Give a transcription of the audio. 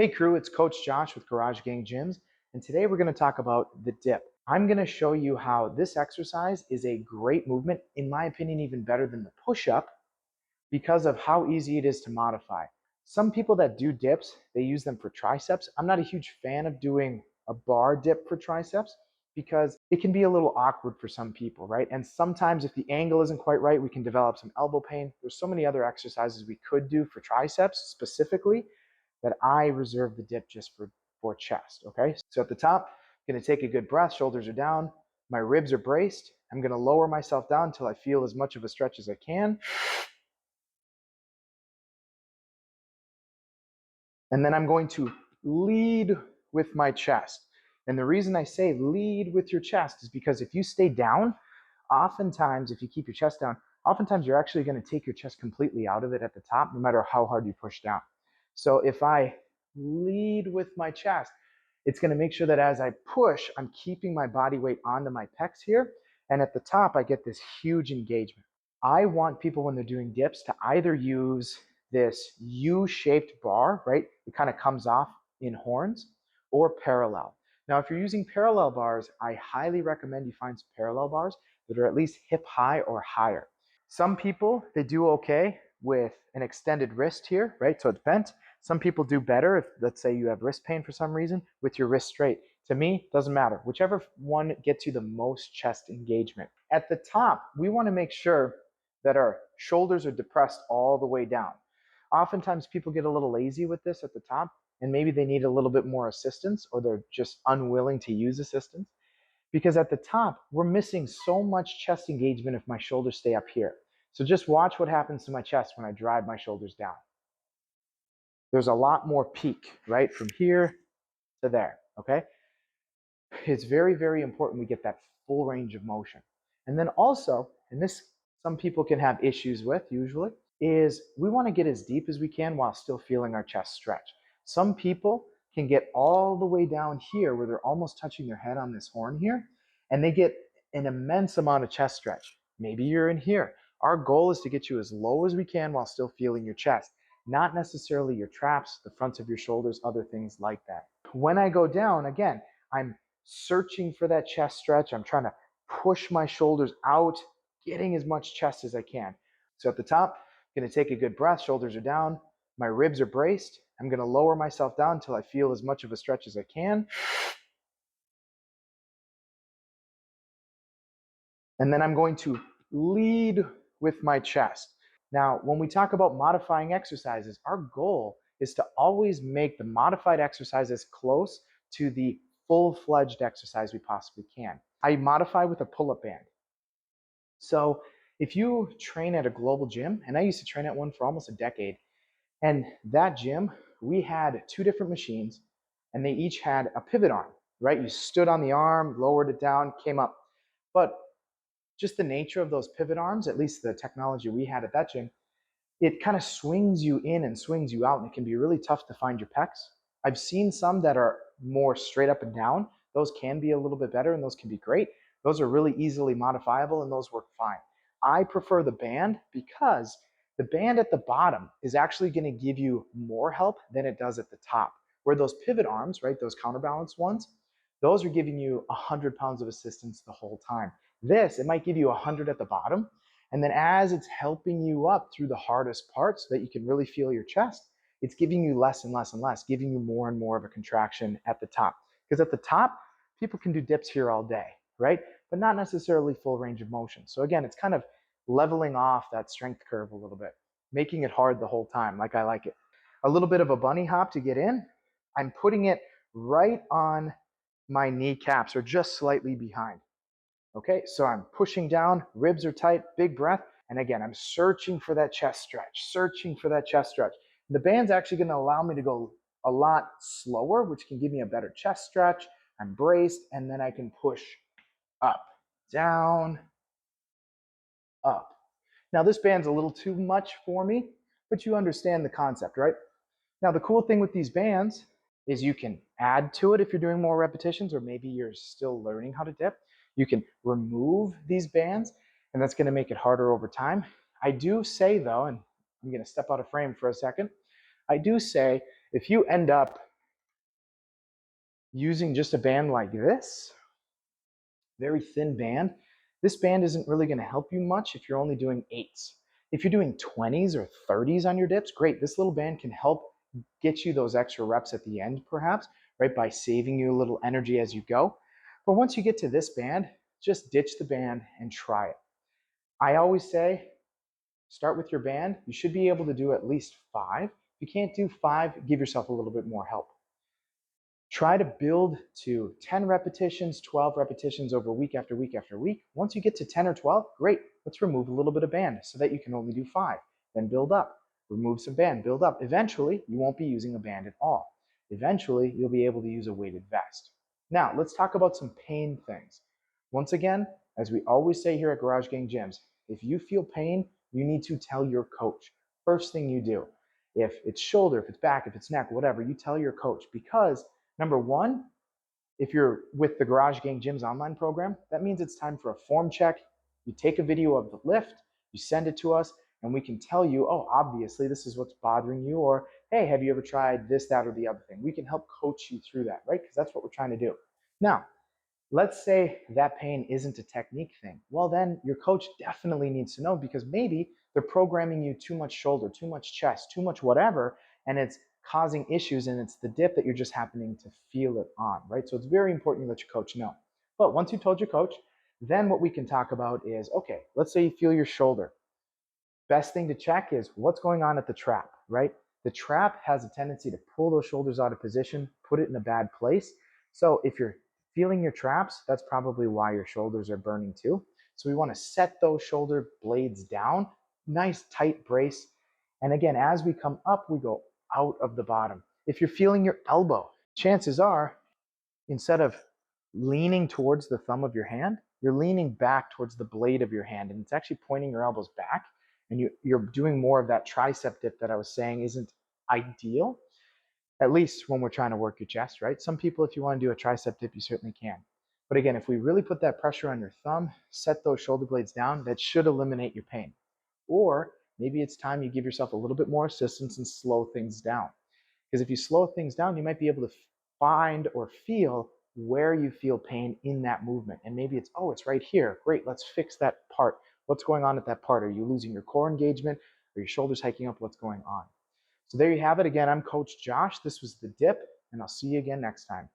Hey crew, it's Coach Josh with Garage Gang Gyms, and today we're going to talk about the dip. I'm going to show you how this exercise is a great movement, in my opinion even better than the push-up, because of how easy it is to modify. Some people that do dips, they use them for triceps. I'm not a huge fan of doing a bar dip for triceps because it can be a little awkward for some people, right? And sometimes if the angle isn't quite right, we can develop some elbow pain. There's so many other exercises we could do for triceps specifically that I reserve the dip just for chest, okay? So at the top, I'm gonna take a good breath, shoulders are down, my ribs are braced. I'm gonna lower myself down until I feel as much of a stretch as I can. And then I'm going to lead with my chest. And the reason I say lead with your chest is because if you stay down, oftentimes, if you keep your chest down, oftentimes you're actually gonna take your chest completely out of it at the top, no matter how hard you push down. So if I lead with my chest, it's gonna make sure that as I push, I'm keeping my body weight onto my pecs here. And at the top, I get this huge engagement. I want people when they're doing dips to either use this U-shaped bar, right? It kind of comes off in horns, or parallel. Now, if you're using parallel bars, I highly recommend you find some parallel bars that are at least hip high or higher. Some people, they do okay with an extended wrist here, right? So it's bent. Some people do better if, let's say, you have wrist pain for some reason, with your wrist straight. To me, doesn't matter. Whichever one gets you the most chest engagement. At the top, we want to make sure that our shoulders are depressed all the way down. Oftentimes people get a little lazy with this at the top, and maybe they need a little bit more assistance, or they're just unwilling to use assistance. Because at the top, we're missing so much chest engagement if my shoulders stay up here. So just watch what happens to my chest when I drive my shoulders down. There's a lot more peak, right? From here to there, okay? It's very, very important we get that full range of motion. And then also, and this some people can have issues with usually, is we want to get as deep as we can while still feeling our chest stretch. Some people can get all the way down here where they're almost touching their head on this horn here, and they get an immense amount of chest stretch. Maybe you're in here. Our goal is to get you as low as we can while still feeling your chest, not necessarily your traps, the fronts of your shoulders, other things like that. When I go down, again, I'm searching for that chest stretch. I'm trying to push my shoulders out, getting as much chest as I can. So at the top, I'm going to take a good breath, shoulders are down, my ribs are braced. I'm going to lower myself down until I feel as much of a stretch as I can. And then I'm going to lead with my chest. Now, when we talk about modifying exercises, our goal is to always make the modified exercise as close to the full-fledged exercise we possibly can. I modify with a pull-up band. So if you train at a global gym, and I used to train at one for almost a decade, and that gym, we had two different machines, and they each had a pivot arm, right? You stood on the arm, lowered it down, came up. But just the nature of those pivot arms, at least the technology we had at that gym, it kind of swings you in and swings you out, and it can be really tough to find your pecs. I've seen some that are more straight up and down. Those can be a little bit better, and those can be great. Those are really easily modifiable, and those work fine. I prefer the band because the band at the bottom is actually going to give you more help than it does at the top. Where those pivot arms, right, those counterbalance ones, those are giving you 100 pounds of assistance the whole time. This, it might give you 100 at the bottom, and then as it's helping you up through the hardest parts so that you can really feel your chest, it's giving you less and less and less, giving you more and more of a contraction at the top. Because at the top, people can do dips here all day, right? But not necessarily full range of motion. So again, it's kind of leveling off that strength curve a little bit, making it hard the whole time, like I like it. A little bit of a bunny hop to get in. I'm putting it right on my kneecaps, or just slightly behind. Okay, so I'm pushing down, ribs are tight, big breath, and again, I'm searching for that chest stretch, searching for that chest stretch. The band's actually going to allow me to go a lot slower, which can give me a better chest stretch. I'm braced, and then I can push up, down, up. Now, this band's a little too much for me, but you understand the concept, right? Now, the cool thing with these bands is you can add to it if you're doing more repetitions, or maybe you're still learning how to dip. You can remove these bands, and that's going to make it harder over time. I do say, though, and I'm going to step out of frame for a second, I do say if you end up using just a band like this, very thin band, this band isn't really going to help you much if you're only doing 8s. If you're doing 20s or 30s on your dips, great. This little band can help get you those extra reps at the end, perhaps, right, by saving you a little energy as you go. But once you get to this band, just ditch the band and try it. I always say, start with your band. You should be able to do at least 5. If you can't do 5, give yourself a little bit more help. Try to build to 10 repetitions, 12 repetitions over week after week after week. Once you get to 10 or 12, great. Let's remove a little bit of band so that you can only do 5. Then build up, remove some band, build up. Eventually, you won't be using a band at all. Eventually, you'll be able to use a weighted vest. Now, let's talk about some pain things. Once again, as we always say here at Garage Gang Gyms, if you feel pain, you need to tell your coach. First thing you do. If it's shoulder, if it's back, if it's neck, whatever, you tell your coach, because number one, if you're with the Garage Gang Gyms online program, that means it's time for a form check. You take a video of the lift, you send it to us, and we can tell you, oh, obviously this is what's bothering you, or hey, have you ever tried this, that, or the other thing? We can help coach you through that, right? Because that's what we're trying to do. Now, let's say that pain isn't a technique thing. Well, then your coach definitely needs to know, because maybe they're programming you too much shoulder, too much chest, too much whatever, and it's causing issues, and it's the dip that you're just happening to feel it on, right? So it's very important you let your coach know. But once you told your coach, then what we can talk about is, okay, let's say you feel your shoulder. Best thing to check is what's going on at the trap, right? The trap has a tendency to pull those shoulders out of position, put it in a bad place. So if you're feeling your traps, that's probably why your shoulders are burning too. So we want to set those shoulder blades down, nice tight brace. And again, as we come up, we go out of the bottom. If you're feeling your elbow, chances are, instead of leaning towards the thumb of your hand, you're leaning back towards the blade of your hand, and it's actually pointing your elbows back, and you're doing more of that tricep dip that I was saying isn't ideal, at least when we're trying to work your chest, right? Some people, if you want to do a tricep dip, you certainly can. But again, if we really put that pressure on your thumb, set those shoulder blades down, that should eliminate your pain. Or maybe it's time you give yourself a little bit more assistance and slow things down. Because if you slow things down, you might be able to find or feel where you feel pain in that movement. And maybe it's, oh, it's right here. Great, let's fix that part. What's going on at that part? Are you losing your core engagement? Are your shoulders hiking up? What's going on? So there you have it. Again, I'm Coach Josh. This was the dip, and I'll see you again next time.